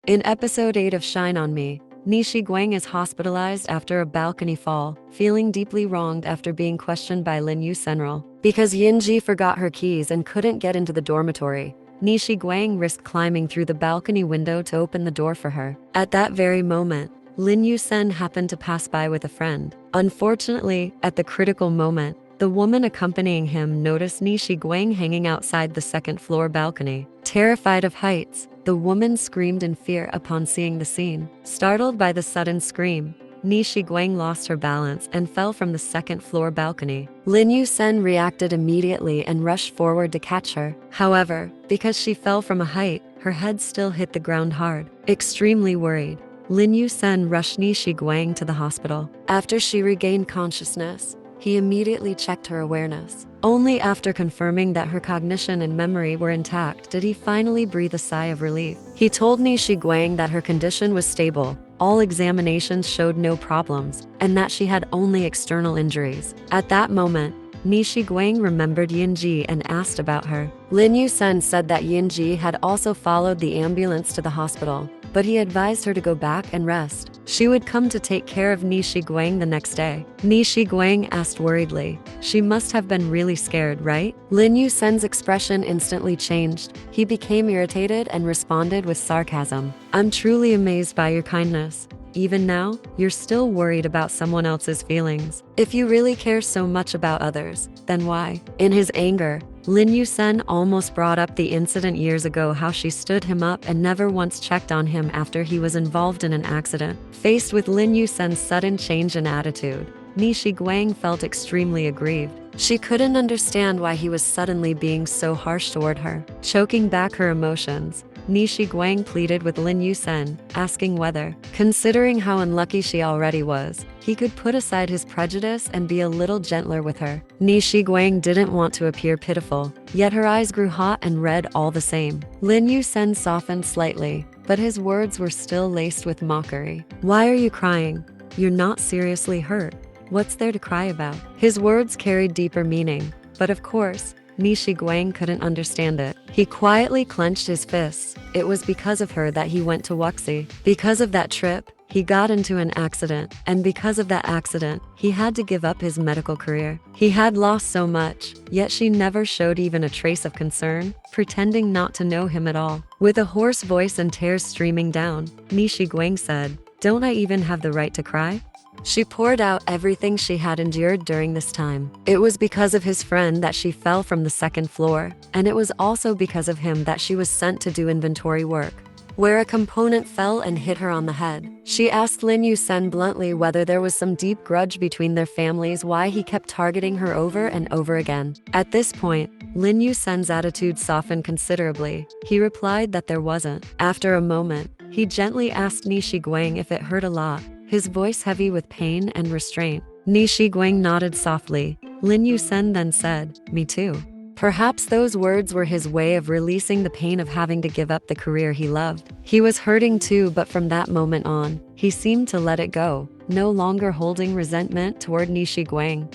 In episode 8 of Shine on Me, Nishi Guang is hospitalized after a balcony fall, feeling deeply wronged after being questioned by Lin Yu Senral. Because Yinji forgot her keys and couldn't get into the dormitory, Nishi Guang risked climbing through the balcony window to open the door for her. At that very moment, Lin Yu Sen happened to pass by with a friend. Unfortunately, at the critical moment, the woman accompanying him noticed Nishi Guang hanging outside the second-floor balcony. Terrified of heights, the woman screamed in fear upon seeing the scene. Startled by the sudden scream, Nishi Guang lost her balance and fell from the second-floor balcony. Lin Yu Sen reacted immediately and rushed forward to catch her. However, because she fell from a height, her head still hit the ground hard. Extremely worried, Lin Yu Sen rushed Nishi Guang to the hospital. After she regained consciousness, he immediately checked her awareness. Only after confirming that her cognition and memory were intact did he finally breathe a sigh of relief. He told Nishi Guang that her condition was stable, all examinations showed no problems, and that she had only external injuries. At that moment, Nishi Guang remembered Yinji and asked about her. Lin Yu Sen said that Yinji had also followed the ambulance to the hospital, but he advised her to go back and rest. She would come to take care of Nishi Guang the next day. Nishi Guang asked worriedly, "She must have been really scared, right?" Lin Yu Sen's expression instantly changed. He became irritated and responded with sarcasm. "I'm truly amazed by your kindness. Even now, you're still worried about someone else's feelings. If you really care so much about others, then why?" In his anger, Lin Yu Sen almost brought up the incident years ago, how she stood him up and never once checked on him after he was involved in an accident. Faced with Lin Yu Sen's sudden change in attitude, Nishi Guang felt extremely aggrieved. She couldn't understand why he was suddenly being so harsh toward her. Choking back her emotions, Nishi Guang pleaded with Lin Yu Sen, asking whether, considering how unlucky she already was, he could put aside his prejudice and be a little gentler with her. Nishi Guang didn't want to appear pitiful, yet her eyes grew hot and red all the same. Lin Yu Sen softened slightly, but his words were still laced with mockery. "Why are you crying? You're not seriously hurt. What's there to cry about?" His words carried deeper meaning, but of course, Nishi Guang couldn't understand it. He quietly clenched his fists. It was because of her that he went to Wuxi. Because of that trip, he got into an accident, and because of that accident, he had to give up his medical career. He had lost so much, yet she never showed even a trace of concern, pretending not to know him at all. With a hoarse voice and tears streaming down, Nishi Guang said, "Don't I even have the right to cry?" She poured out everything she had endured during this time. It was because of his friend that she fell from the second floor, and it was also because of him that she was sent to do inventory work, where a component fell and hit her on the head. She asked Lin Yu Sen bluntly whether there was some deep grudge between their families, why he kept targeting her over and over again. At this point, Lin Yu Sen's attitude softened considerably. He replied that there wasn't. After a moment, he gently asked Nishi Guang if it hurt a lot, his voice heavy with pain and restraint. Nishi Guang nodded softly. Lin Yu Sen then said, "Me too." Perhaps those words were his way of releasing the pain of having to give up the career he loved. He was hurting too, but from that moment on, he seemed to let it go, no longer holding resentment toward Nishi Guang.